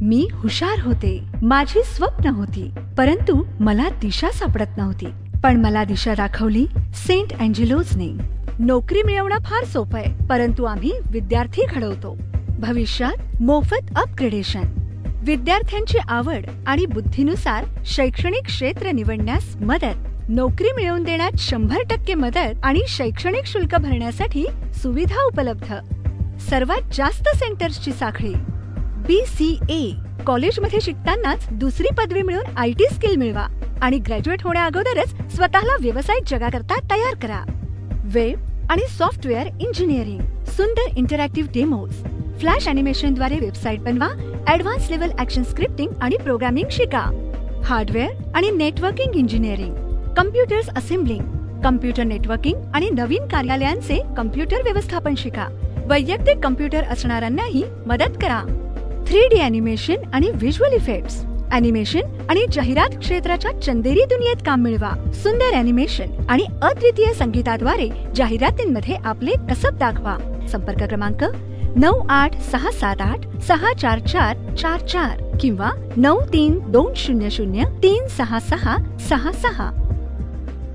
मी हुशार होते, माझी स्वप्न होती, परंतु मला दिशा सापडत नव्हती. पण मला दिशा दाखवली सेंट अँजेलोजने. नोकरी मिळवणं फार सोपं आहे, परंतु आम्ही विद्यार्थी घडवतो. भविष्यात मोफत अपग्रेडेशन, विद्यार्थ्यांची आवड आणि बुद्धीनुसार शैक्षणिक क्षेत्र निवडण्यास मदत, नोकरी मिळवून देण्यात 100% मदत आणि शैक्षणिक शुल्क भरण्यासाठी सुविधा उपलब्ध. सर्वात जास्त सेंटर्सची साखळी. BCA, कॉलेजमध्ये शिकतानाच दुसरी पदवी मिळवून IT स्किल मिळवा आणि ग्रॅज्युएट होण्या अगोदरच स्वतःला व्यावसायिक जगाकरता तयार करा. वेब आणि सॉफ्टवेअर इंजिनिअरिंग, सुंदर इंटरॅक्टिव्ह डेमोज, फ्लॅश अॅनिमेशनद्वारे वेबसाईट बनवा, ॲडव्हान्स लेव्हल ॲक्शन स्क्रिप्टिंग आणि प्रोग्रामिंग शिका. हार्डवेअर आणि networking engineering, computers assembling, computer networking आणि नवीन कार्यालयांचे कम्प्युटर व्यवस्थापन शिका. वैयक्तिक कम्प्युटर असणाऱ्यांनाही मदत करा. 3D ॲनिमेशन आणि व्हिज्युअल इफेक्ट्स, ॲनिमेशन आणि जाहिरात क्षेत्राच्या चंदेरी दुनियेत काम मिळवा. सुंदर ॲनिमेशन आणि अद्वितीय संगीताद्वारे जाहिरातींमध्ये आपले कसब दाखवा. संपर्क क्रमांक 9327864444 किंवा 9320036666.